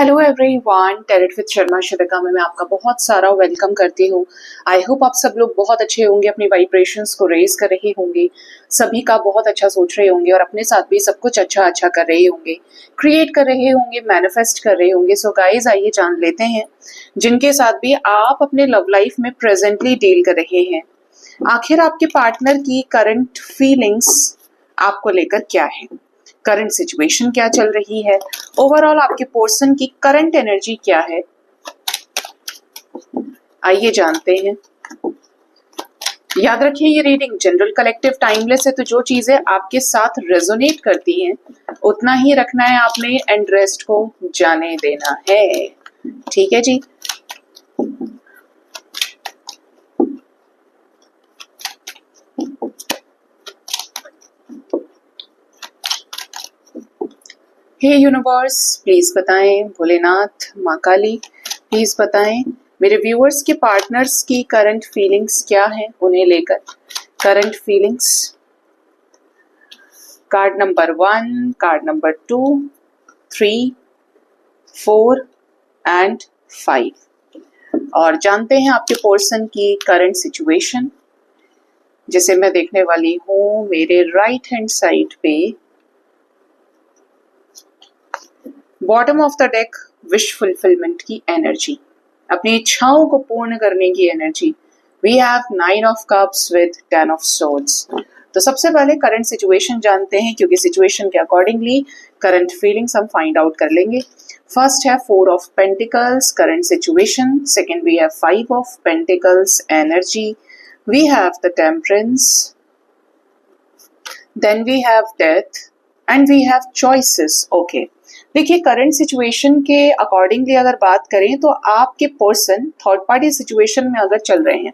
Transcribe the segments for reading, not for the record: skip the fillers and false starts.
Hello everyone, tarot with Sharma Shivika में मैं आपका बहुत सारा वेलकम करती हूँ। आई होप आप सब लोग बहुत अच्छे होंगे, अपनी वाइब्रेशंस को रेज कर रहे होंगे, सभी का बहुत अच्छा सोच रहे होंगे और अपने साथ भी सब कुछ अच्छा अच्छा कर रहे होंगे, क्रिएट कर रहे होंगे, मैनिफेस्ट कर रहे होंगे। सो गाइज, आइए जान लेते हैं जिनके साथ भी आप अपने लव लाइफ में प्रेजेंटली डील कर रहे हैं, आखिर आपके पार्टनर की करंट फीलिंग्स आपको लेकर क्या है, करंट सिचुएशन क्या चल रही है, ओवरऑल आपके पर्सन की करंट एनर्जी क्या है। आइए जानते हैं। याद रखिए, ये रीडिंग जनरल, कलेक्टिव, टाइमलेस है, तो जो चीजें आपके साथ रेजोनेट करती हैं उतना ही रखना है आपने एंड रेस्ट को जाने देना है। ठीक है जी। हे यूनिवर्स, प्लीज बताएं, भोलेनाथ, माँ काली, प्लीज बताएं मेरे व्यूअर्स के पार्टनर्स की करंट फीलिंग्स क्या है, उन्हें लेकर current feelings. Card number 1, card number 2, 3, 4 and 5 और जानते हैं आपके पर्सन की करंट सिचुएशन, जिसे मैं देखने वाली हूं मेरे राइट हैंड साइड पे। Bottom of the deck, wish fulfilment की एनर्जी, अपनी इच्छाओं को पूर्ण करने की energy. We have 9 of cups with 10 of swords. तो सबसे पहले करंट सिचुएशन जानते हैं, क्योंकि सिचुएशन के अकॉर्डिंगली करंट फीलिंग्स हम फाइंड आउट कर लेंगे। फर्स्ट है 4 of pentacles, current situation. Second we have 5 of pentacles, energy. We have the temperance, then we have death and we have choices. Okay, देखिए current situation के accordingly अगर बात करें तो आपके पर्सन थर्ड पार्टी सिचुएशन में अगर चल रहे हैं,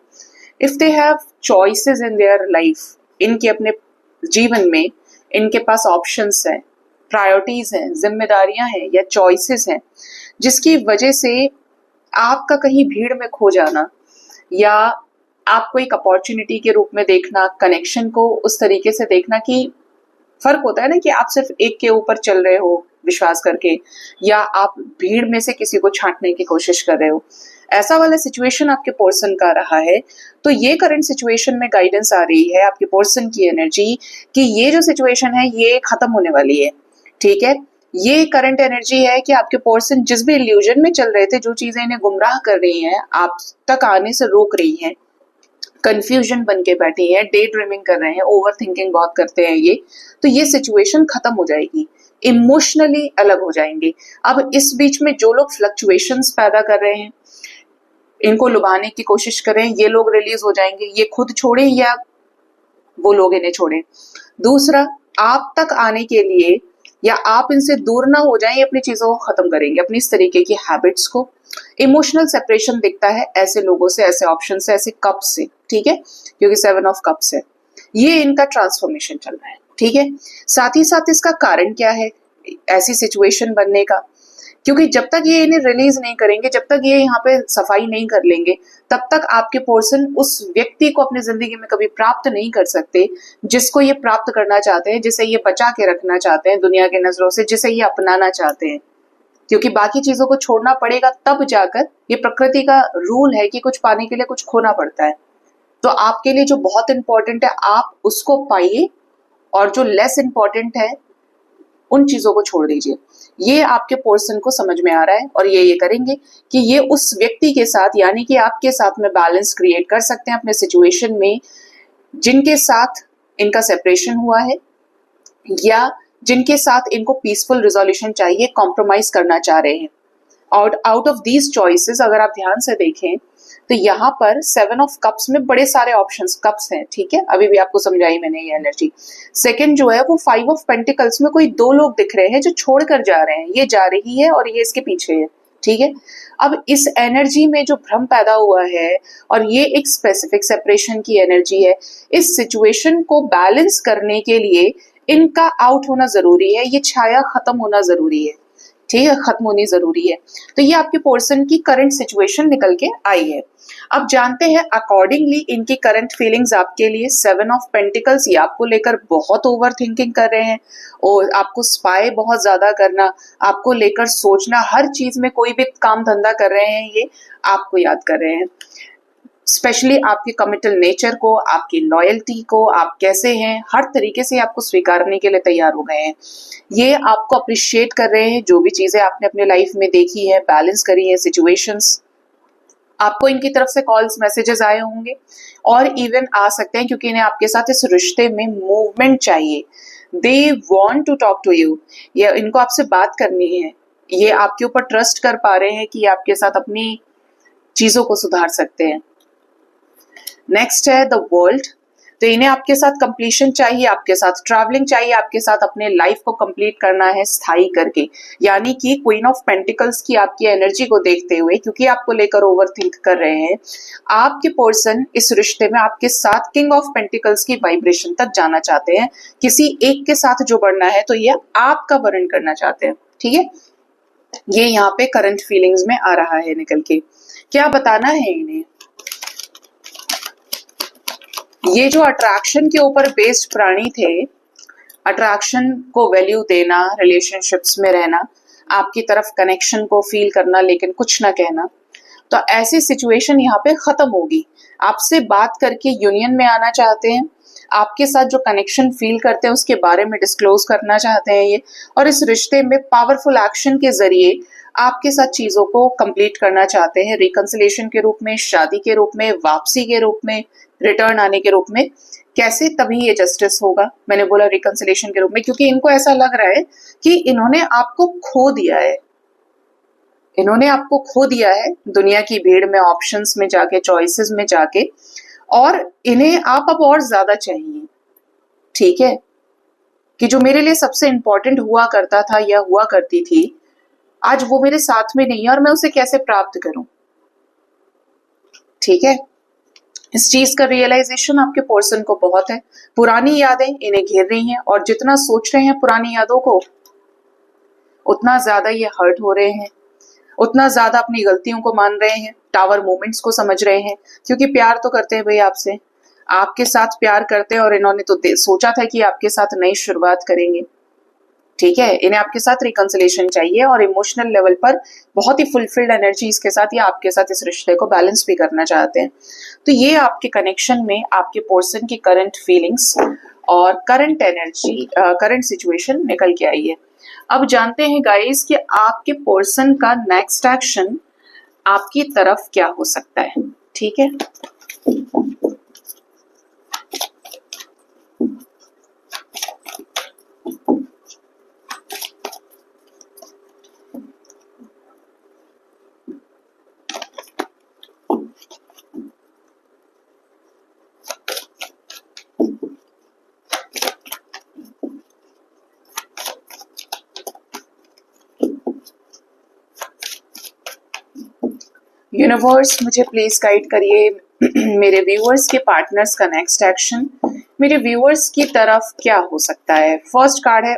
if they have choices in their life, इनके अपने जीवन में इनके पास ऑप्शंस हैं, प्रायोरिटीज हैं, जिम्मेदारियां हैं या चॉइसेस हैं, जिसकी वजह से आपका कहीं भीड़ में खो जाना या आपको एक अपॉर्चुनिटी के रूप में देखना, कनेक्शन को उस तरीके से देखना कि फर्क होता है ना कि आप सिर्फ एक के ऊपर चल रहे हो विश्वास करके, या आप भीड़ में से किसी को छांटने की कोशिश कर रहे हो, ऐसा वाला सिचुएशन आपके पर्सन का रहा है। तो ये करंट सिचुएशन में गाइडेंस आ रही है आपके पर्सन की एनर्जी कि ये जो सिचुएशन है ये खत्म होने वाली है। ठीक है, ये करंट एनर्जी है कि आपके पर्सन जिस भी इल्यूजन में चल रहे थे, जो चीजें इन्हें गुमराह कर रही हैं, आप तक आने से रोक रही हैं, कंफ्यूजन बन के बैठी है, डे ड्रीमिंग कर रहे हैं, ओवर थिंकिंग बहुत करते हैं ये, तो ये सिचुएशन खत्म हो जाएगी, इमोशनली अलग हो जाएंगे। अब इस बीच में जो लोग फ्लक्चुएशंस पैदा कर रहे हैं, इनको लुभाने की कोशिश करें, ये लोग रिलीज हो जाएंगे, ये खुद छोड़े या वो लोग इन्हें छोड़े। दूसरा, आप तक आने के लिए या आप इनसे दूर ना हो जाएं, अपनी चीजों को खत्म करेंगे, अपनी इस तरीके की हैबिट्स को। इमोशनल सेपरेशन दिखता है ऐसे लोगों से, ऐसे ऑप्शन से, ऐसे कप से। ठीक है, क्योंकि 7 ऑफ कप्स है, ये इनका ट्रांसफॉर्मेशन चल रहा है। ठीक है, साथ ही साथ इसका कारण क्या है ऐसी सिचुएशन बनने का, क्योंकि जब तक ये इन्हें रिलीज नहीं करेंगे, जब तक ये यहाँ पे सफाई नहीं कर लेंगे, तब तक आपके पर्सन उस व्यक्ति को अपनी जिंदगी में कभी प्राप्त नहीं कर सकते जिसको ये प्राप्त करना चाहते हैं, जिसे ये बचा के रखना चाहते हैं दुनिया की नजरों से, जिसे ये अपनाना चाहते हैं। क्योंकि बाकी चीजों को छोड़ना पड़ेगा, तब जाकर, ये प्रकृति का रूल है कि कुछ पाने के लिए कुछ खोना पड़ता है। तो आपके लिए जो बहुत इंपॉर्टेंट है आप उसको पाइए, और जो लेस इंपॉर्टेंट है उन चीजों को छोड़ दीजिए। ये आपके पर्सन को समझ में आ रहा है और ये करेंगे कि ये उस व्यक्ति के साथ, यानी कि आपके साथ में बैलेंस क्रिएट कर सकते हैं अपने सिचुएशन में, जिनके साथ इनका सेपरेशन हुआ है या जिनके साथ इनको पीसफुल रिजोल्यूशन चाहिए, कॉम्प्रोमाइज करना चाह रहे हैं। आउट ऑफ दीज चॉइसेस अगर आप ध्यान से देखें तो यहाँ पर 7 ऑफ कप्स में बड़े सारे ऑप्शंस, कप्स हैं। ठीक है, अभी भी आपको समझाई मैंने ये एनर्जी। सेकंड जो है वो 5 ऑफ पेंटिकल्स में कोई 2 लोग दिख रहे हैं जो छोड़कर जा रहे हैं, ये जा रही है और ये इसके पीछे है। ठीक है, अब इस एनर्जी में जो भ्रम पैदा हुआ है, और ये एक स्पेसिफिक सेपरेशन की एनर्जी है, इस सिचुएशन को बैलेंस करने के लिए इनका आउट होना जरूरी है, ये छाया खत्म होना जरूरी है। ठीक है, खत्म होनी जरूरी है। तो ये आपके पर्सन की करंट सिचुएशन निकल के आई है। अब जानते हैं अकॉर्डिंगली इनकी करंट फीलिंग्स आपके लिए। 7 ऑफ पेंटिकल्स, ये आपको लेकर बहुत ओवर थिंकिंग कर रहे हैं और आपको स्पाई बहुत ज्यादा करना, आपको लेकर सोचना, हर चीज में कोई भी काम धंधा कर रहे हैं ये आपको याद कर रहे हैं। स्पेशली आपके कमिटल नेचर को, आपकी लॉयल्टी को, आप कैसे हैं, हर तरीके से आपको स्वीकारने के लिए तैयार हो गए हैं। ये आपको अप्रिशिएट कर रहे हैं, जो भी चीजें आपने अपने लाइफ में देखी है, बैलेंस करी है सिचुएशंस। आपको इनकी तरफ से कॉल्स मैसेजेस आए होंगे और इवन आ सकते हैं, क्योंकि इन्हें आपके साथ इस रिश्ते में मूवमेंट चाहिए। They want to talk to you, ये इनको आपसे बात करनी है। ये आपके ऊपर ट्रस्ट कर पा रहे हैं कि आपके साथ अपनी चीजों को सुधार सकते हैं। नेक्स्ट है द वर्ल्ड। तो इन्हें आपके साथ कंप्लीशन चाहिए, आपके साथ ट्रैवलिंग चाहिए, आपके साथ अपने लाइफ को कंप्लीट करना है स्थायी करके। यानी कि क्वीन ऑफ पेंटिकल्स की आपकी एनर्जी को देखते हुए, क्योंकि आपको लेकर ओवर थिंक कर रहे हैं, आपके पर्सन इस रिश्ते में आपके साथ किंग ऑफ पेंटिकल्स की वाइब्रेशन तक जाना चाहते हैं। किसी एक के साथ जो बढ़ना है तो ये आपका वर्ण करना चाहते हैं। ठीक है, ये यहाँ पे करंट फीलिंग्स में आ रहा है निकल के। क्या बताना है इन्हें? ये जो अट्रैक्शन के ऊपर बेस्ड प्राणी थे, अट्रैक्शन को वैल्यू देना, रिलेशनशिप्स में रहना, आपकी तरफ कनेक्शन को फील करना लेकिन कुछ ना कहना, तो ऐसी सिचुएशन यहाँ पे खत्म होगी। आपसे बात करके यूनियन में आना चाहते हैं, आपके साथ जो कनेक्शन फील करते हैं उसके बारे में डिस्क्लोज करना चाहते हैं ये, और इस रिश्ते में पावरफुल एक्शन के जरिए आपके साथ चीजों को कंप्लीट करना चाहते हैं, रिकंसिलेशन के रूप में, शादी के रूप में, वापसी के रूप में, रिटर्न आने के रूप में। कैसे? तभी ये जस्टिस होगा। मैंने बोला रिकंसिलेशन के रूप में, क्योंकि इनको ऐसा लग रहा है कि इन्होंने आपको खो दिया है, इन्होंने आपको खो दिया है दुनिया की भीड़ में, ऑप्शंस में जाके, चॉइसेस में जाके, और इन्हें आप अब और ज्यादा चाहिए। ठीक है, कि जो मेरे लिए सबसे इंपॉर्टेंट हुआ करता था या हुआ करती थी, आज वो मेरे साथ में नहीं है और मैं उसे कैसे प्राप्त करूं। ठीक है, इस चीज का रियलाइजेशन आपके पर्सन को बहुत है। पुरानी यादें इन्हें घेर रही हैं और जितना सोच रहे हैं पुरानी यादों को, उतना ज्यादा ये हर्ट हो रहे हैं, उतना ज्यादा अपनी गलतियों को मान रहे हैं, टावर मोमेंट्स को समझ रहे हैं। क्योंकि प्यार तो करते हैं भाई आपसे, आपके साथ प्यार करते हैं, और इन्होंने तो सोचा था कि आपके साथ नई शुरुआत करेंगे। ठीक है, इन्हें आपके साथ रिकंसिलेशन चाहिए और इमोशनल लेवल पर बहुत ही फुलफिल्ड एनर्जीज के साथ या आपके साथ इस रिश्ते को बैलेंस भी करना चाहते हैं। तो ये आपके कनेक्शन में आपके पर्सन की करंट फीलिंग्स और करंट एनर्जी, करंट सिचुएशन निकल के आई है। अब जानते हैं गाइस कि आपके पर्सन का नेक्स्ट एक्शन आपकी तरफ क्या हो सकता है। ठीक है, यूनिवर्स मुझे प्लीज गाइड करिए मेरे व्यूअर्स के पार्टनर्स का नेक्स्ट एक्शन मेरे व्यूअर्स की तरफ क्या हो सकता है। फर्स्ट कार्ड है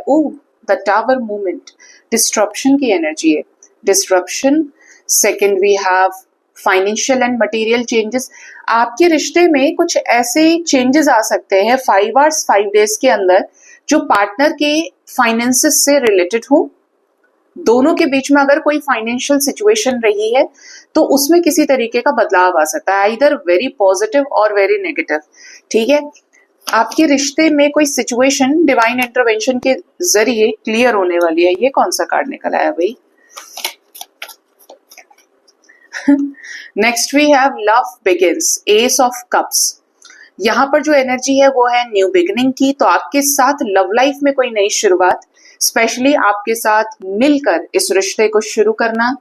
द टावर मूवमेंट, डिस्ट्रप्शन की एनर्जी है, disruption. Second we have financial and material changes. आपके रिश्ते में कुछ ऐसे चेंजेस आ सकते हैं 5 आवर्स 5 डेज के अंदर जो पार्टनर के फाइनेंसेस से रिलेटेड हो। दोनों के बीच में अगर कोई फाइनेंशियल सिचुएशन रही है तो उसमें किसी तरीके का बदलाव आ सकता है, आइदर वेरी पॉजिटिव और वेरी नेगेटिव। ठीक है, आपके रिश्ते में कोई सिचुएशन डिवाइन इंटरवेंशन के जरिए क्लियर होने वाली है। ये कौन सा कार्ड निकल आया भाई? Next we have love begins, ace of cups. यहाँ पर जो एनर्जी है वो है न्यू बिगिनिंग की। तो आपके साथ लव लाइफ में कोई नई शुरुआत, स्पेशली आपके साथ मिलकर इस रिश्ते को शुरू करना,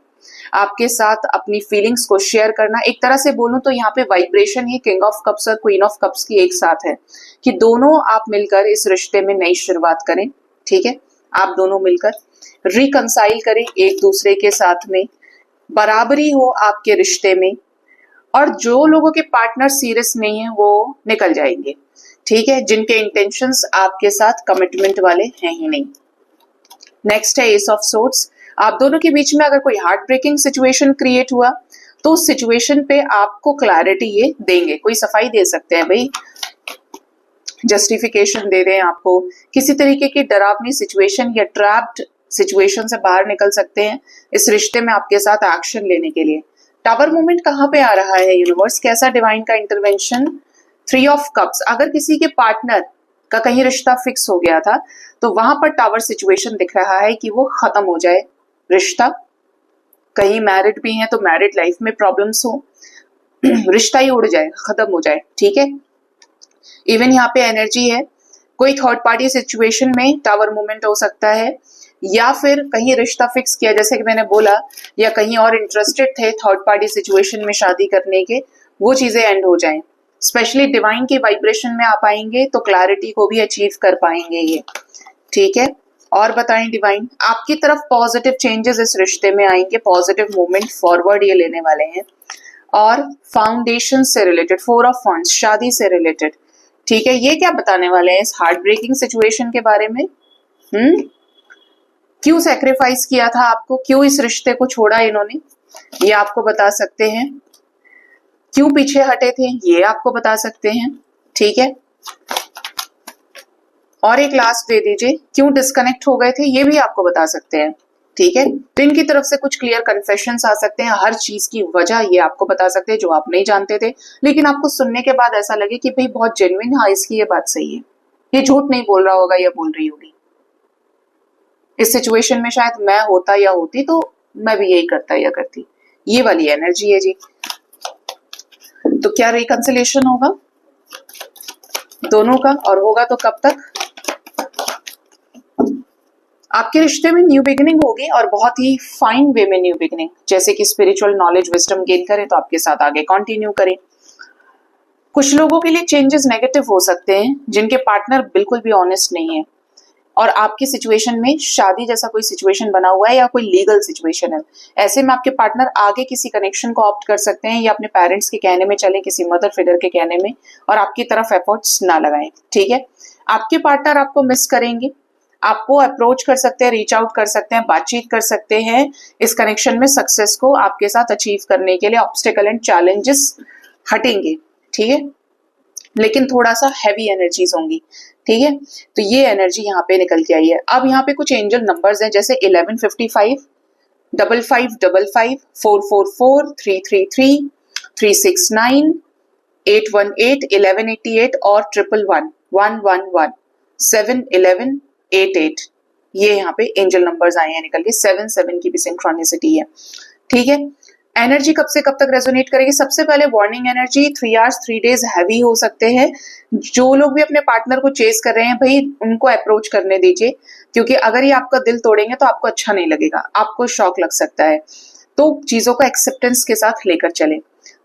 आपके साथ अपनी फीलिंग्स को शेयर करना। एक तरह से बोलूं तो यहाँ पे vibration he king of cups और क्वीन ऑफ कप्स की एक साथ है कि दोनों आप मिलकर इस रिश्ते में नई शुरुआत करें। ठीक है, आप दोनों मिलकर रिकंसाइल करें एक दूसरे के साथ में, बराबरी हो आपके रिश्ते में, और जो लोगों के पार्टनर सीरियस नहीं है वो निकल जाएंगे। ठीक है, जिनके इंटेंशंस आपके साथ कमिटमेंट वाले हैं ही नहीं। नेक्स्ट है एस ऑफ सोर्ड्स। आप दोनों के बीच में अगर कोई हार्ट ब्रेकिंग सिचुएशन क्रिएट हुआ तो उस सिचुएशन पे आपको क्लैरिटी ये देंगे, कोई सफाई दे सकते हैं भाई, जस्टिफिकेशन दे दें आपको, किसी तरीके की डरावनी सिचुएशन या ट्रैप्ड सिचुएशन से बाहर निकल सकते हैं इस रिश्ते में आपके साथ एक्शन लेने के लिए। टावर मूवमेंट कहाँ पे आ रहा है यूनिवर्स, कैसा डिवाइन का इंटरवेंशन? 3 of cups. अगर किसी के पार्टनर का कहीं रिश्ता फिक्स हो गया था तो वहां पर टावर सिचुएशन दिख रहा है कि वो खत्म हो जाए रिश्ता। कहीं मैरिड भी हैं तो मैरिड लाइफ में प्रॉब्लम्स हो, रिश्ता ही उड़ जाए, खत्म हो जाए, ठीक है। इवन यहाँ पे एनर्जी है, कोई थर्ड पार्टी सिचुएशन में टावर मूवमेंट हो सकता है, या फिर कहीं रिश्ता फिक्स किया जैसे कि मैंने बोला, या कहीं और इंटरेस्टेड थे थर्ड पार्टी सिचुएशन में शादी करने के, वो चीजें एंड हो जाएं। स्पेशली डिवाइन की वाइब्रेशन में आप आएंगे तो क्लैरिटी को भी अचीव कर पाएंगे ये, ठीक है। और बताएं डिवाइन, आपकी तरफ पॉजिटिव चेंजेस इस रिश्ते में आएंगे, पॉजिटिव मूवमेंट फॉरवर्ड ये लेने वाले हैं। और फाउंडेशन से रिलेटेड, 4 ऑफ वॉन्ड्स, शादी से रिलेटेड, ठीक है। ये क्या बताने वाले हैं इस हार्ट ब्रेकिंग सिचुएशन के बारे में? क्यों सैक्रिफाइस किया था आपको, क्यों इस रिश्ते को छोड़ा इन्होंने, ये आपको बता सकते हैं। क्यों पीछे हटे थे, ये आपको बता सकते हैं, ठीक है। और एक लास्ट दे दीजिए, क्यों डिस्कनेक्ट हो गए थे, ये भी आपको बता सकते हैं, ठीक है। तो इनकी तरफ से कुछ क्लियर कन्फेशंस आ सकते हैं, हर चीज की वजह ये आपको बता सकते हैं जो आप नहीं जानते थे, लेकिन आपको सुनने के बाद ऐसा लगे कि भाई बहुत जेन्युइन, हाँ इसकी ये बात सही है, ये झूठ नहीं बोल रहा होगा या बोल रही होगी। इस सिचुएशन में शायद मैं होता या होती तो मैं भी यही करता या करती, ये वाली एनर्जी है जी। तो क्या रिकंसिलेशन होगा दोनों का, और होगा तो कब तक? आपके रिश्ते में न्यू बिगिनिंग होगी, और बहुत ही फाइन वे में न्यू बिगिनिंग, जैसे कि स्पिरिचुअल नॉलेज विजडम गेन करें तो आपके साथ आगे कंटिन्यू करें। कुछ लोगों के लिए चेंजेस नेगेटिव हो सकते हैं जिनके पार्टनर बिल्कुल भी ऑनेस्ट नहीं है, और आपकी सिचुएशन में शादी जैसा कोई सिचुएशन बना हुआ है या कोई लीगल सिचुएशन है, ऐसे में आपके पार्टनर आगे किसी कनेक्शन को ऑप्ट कर सकते हैं या अपने पेरेंट्स के कहने में चले, किसी मदर फिगर के कहने में, और आपकी तरफ एफर्ट्स ना लगाएं, ठीक है। आपके पार्टनर आपको मिस करेंगे, आपको अप्रोच कर सकते हैं, रीच आउट कर सकते हैं, बातचीत कर सकते हैं इस कनेक्शन में सक्सेस को आपके साथ अचीव करने के लिए। ऑब्स्टेकल एंड चैलेंजेस हटेंगे, ठीक है, लेकिन थोड़ा सा हैवी एनर्जीज होंगी, ठीक है। तो ये एनर्जी यहाँ पे निकल के आई है। अब यहाँ पे कुछ एंजल नंबर्स हैं, जैसे 1155, 5555, 444, 333, 369, 818, 1188 और 111, 111, 711, 88, ये यहाँ पे एंजल नंबर्स आए हैं निकल के। 7 की भी सिंक्रोनिसिटी है, ठीक है। एनर्जी कब से कब तक रेजोनेट करेगी? सबसे पहले warning energy, 3 hours 3 days heavy हो सकते हैं। जो लोग भी अपने पार्टनर को चेस कर रहे हैं भाई, उनको अप्रोच करने दीजिए, क्योंकि अगर ये आपका दिल तोड़ेंगे तो आपको अच्छा नहीं लगेगा, आपको शॉक लग सकता है। तो चीजों को एक्सेप्टेंस के साथ लेकर चले।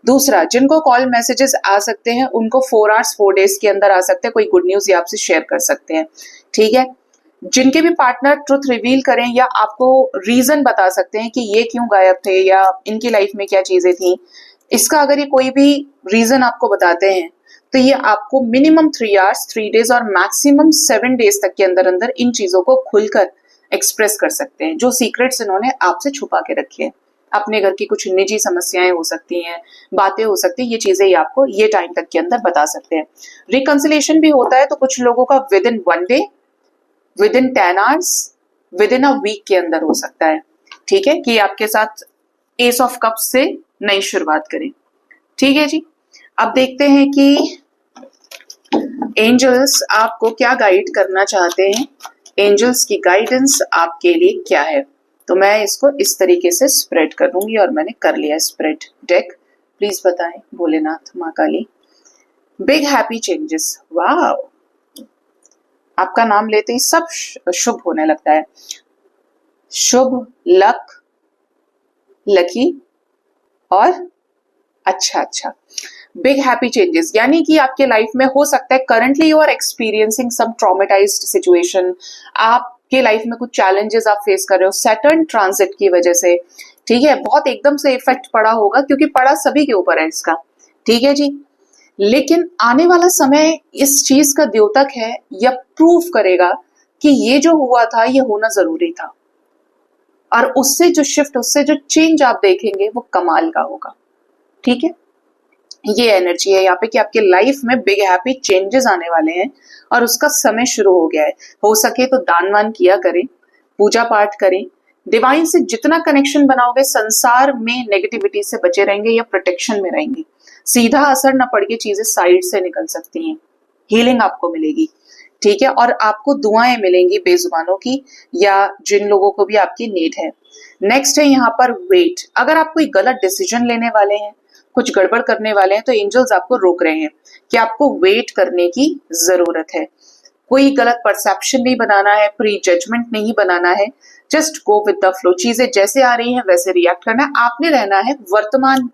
दूसरा, जिनको कॉल मैसेजेस आ सकते हैं उनको 4 आवर्स 4 डेज के अंदर आ सकते हैं, कोई गुड न्यूज ये आपसे शेयर कर सकते हैं, ठीक है। जिनके भी पार्टनर ट्रुथ रिवील करें या आपको रीजन बता सकते हैं कि ये क्यों गायब थे या इनकी लाइफ में क्या चीजें थी, इसका अगर ये कोई भी रीजन आपको बताते हैं तो ये आपको मिनिमम 3 आवर्स 3 डेज और मैक्सिमम 7 डेज तक के अंदर अंदर इन चीजों को खुलकर एक्सप्रेस कर सकते हैं, जो सीक्रेट्स इन्होंने आपसे छुपा के रखे हैं। अपने घर की कुछ निजी समस्याएं हो सकती हैं, बातें हो सकती हैं, ये चीजें ये आपको ये टाइम तक के अंदर बता सकते हैं। रिकंसिलेशन भी होता है तो कुछ लोगों का within 1 day, within 10 hours, within a week के अंदर हो सकता है, ठीक है, कि आपके साथ एस ऑफ कप्स से नई शुरुआत करें, ठीक है जी। अब देखते हैं कि एंजल्स आपको क्या गाइड करना चाहते हैं, एंजल्स की गाइडेंस आपके लिए क्या है। तो मैं इसको इस तरीके से स्प्रेड कर दूंगी, और मैंने कर लिया स्प्रेड डेक। प्लीज बताएं भोलेनाथ, माँ काली। बिग हैप्पी चेंजेस, वाह, आपका नाम लेते ही सब शुभ होने लगता है। शुभ, लक, लकी और अच्छा अच्छा। बिग हैप्पी चेंजेस यानी कि आपके लाइफ में हो सकता है currently you are experiencing some traumatized situation, आपके लाइफ में कुछ चैलेंजेस आप फेस कर रहे हो सैटर्न ट्रांजिट की वजह से, ठीक है। बहुत एकदम से इफेक्ट पड़ा होगा क्योंकि पड़ा सभी के ऊपर है इसका, ठीक है जी। लेकिन आने वाला समय इस चीज का द्योतक है या प्रूफ करेगा कि ये जो हुआ था ये होना जरूरी था, और उससे जो शिफ्ट, उससे जो चेंज आप देखेंगे वो कमाल का होगा। ठीक है, ये एनर्जी है यहाँ पे कि आपके लाइफ में बिग हैप्पी चेंजेस आने वाले हैं और उसका समय शुरू हो गया है। हो सके तो दान वान किया करें, पूजा पाठ करें, डिवाइन से जितना कनेक्शन बनाओगे संसार में नेगेटिविटी से बचे रहेंगे या प्रोटेक्शन में रहेंगे। सीधा असर न पड़ के चीजें साइड से निकल सकती हैं, हीलिंग आपको मिलेगी। ठीक है, और आपको दुआएं मिलेंगी बेजुबानों की या जिन लोगों को भी आपकी नीड है। नेक्स्ट है यहाँ पर वेट। अगर आप कोई गलत डिसीजन लेने वाले हैं, कुछ गड़बड़ करने वाले हैं, तो एंजल्स आपको रोक रहे हैं कि आपको वेट करने की जरूरत है। कोई गलत परसेप्शन नहीं बनाना है, प्री जजमेंट नहीं बनाना है, just go with the flow. चीजें जैसे आ रही हैं वैसे रिएक्ट करना है। आपने रहना है वर्तमान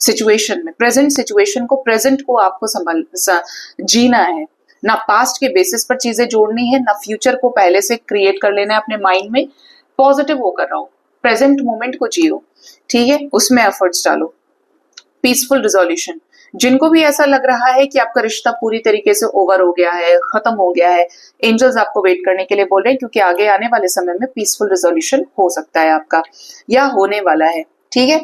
सिचुएशन में, प्रेजेंट सिचुएशन को, प्रेजेंट को आपको जीना है। ना पास्ट के बेसिस पर चीजें जोड़नी है, ना फ्यूचर को पहले से क्रिएट कर लेना है अपने माइंड में। पॉजिटिव होकर रहो, प्रेजेंट मोमेंट को जियो। ठीक है, उसमें एफर्ट्स डालो। Peaceful resolution. जिनको भी ऐसा लग रहा है कि आपका रिश्ता पूरी तरीके से ओवर हो गया है, खत्म हो गया है, एंजल्स आपको वेट करने के लिए बोल रहे हैं, क्योंकि आगे आने वाले समय में पीसफुल रिजोल्यूशन हो सकता है आपका, या होने वाला है। ठीक है,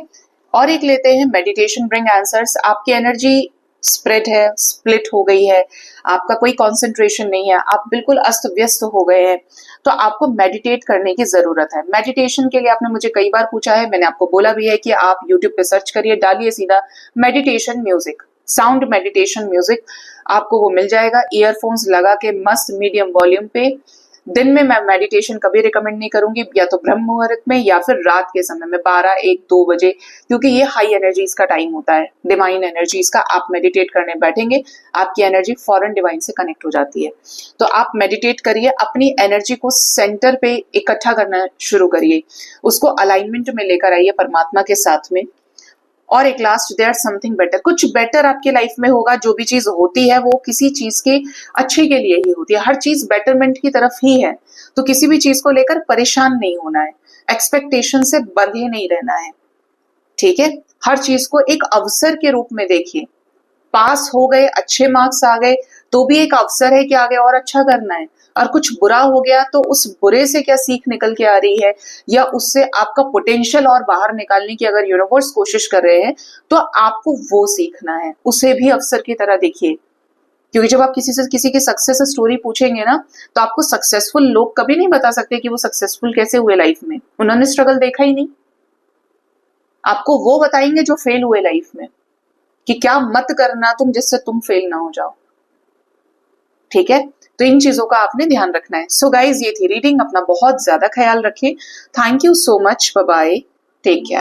और एक लेते हैं मेडिटेशन ब्रिंग आंसर्स। आपकी एनर्जी स्प्रेड है, स्प्लिट हो गई है, आपका कोई कंसंट्रेशन नहीं है, आप बिल्कुल अस्त व्यस्त हो गए हैं, तो आपको मेडिटेट करने की जरूरत है। मेडिटेशन के लिए आपने मुझे कई बार पूछा है, मैंने आपको बोला भी है कि आप YouTube पे सर्च करिए, डालिए सीधा meditation music, sound meditation music, आपको वो मिल जाएगा। ईयरफोन्स लगा के मस्त मीडियम वॉल्यूम पे। दिन में मैं मेडिटेशन कभी रिकमेंड नहीं करूंगी, या तो ब्रह्म मुहूर्त में या फिर रात के समय में 12, 1, 2 बजे, क्योंकि ये हाई एनर्जीज का टाइम होता है, डिवाइन एनर्जीज का। आप मेडिटेट करने बैठेंगे, आपकी एनर्जी फॉरन डिवाइन से कनेक्ट हो जाती है। तो आप मेडिटेट करिए, अपनी एनर्जी को सेंटर पे इकट्ठा करना शुरू करिए, उसको अलाइनमेंट में लेकर आइए परमात्मा के साथ में। और एक लास्ट, देयर समथिंग बेटर, कुछ बेटर आपके लाइफ में होगा। जो भी चीज होती है वो किसी चीज के अच्छे के लिए ही होती है, हर चीज बेटरमेंट की तरफ ही है। तो किसी भी चीज को लेकर परेशान नहीं होना है, एक्सपेक्टेशन से बंधे नहीं रहना है। ठीक है, हर चीज को एक अवसर के रूप में देखिए। पास हो गए, अच्छे मार्क्स आ गए, तो भी एक अवसर है कि आगे और अच्छा करना है। और कुछ बुरा हो गया तो उस बुरे से क्या सीख निकल के आ रही है, या उससे आपका पोटेंशियल और बाहर निकालने की अगर यूनिवर्स कोशिश कर रहे हैं, तो आपको वो सीखना है, उसे भी अवसर की तरह देखिए। क्योंकि जब आप किसी से किसी की सक्सेस स्टोरी पूछेंगे ना, तो आपको सक्सेसफुल लोग कभी नहीं बता सकते कि वो सक्सेसफुल कैसे हुए लाइफ में, उन्होंने स्ट्रगल देखा ही नहीं। आपको वो बताएंगे जो फेल हुए लाइफ में, कि क्या मत करना तुम जिससे तुम फेल ना हो जाओ। ठीक है, तो इन चीजों का आपने ध्यान रखना है। सो गाइज, ये थी रीडिंग, अपना बहुत ज्यादा ख्याल रखें। Thank you so much, bye bye, take care.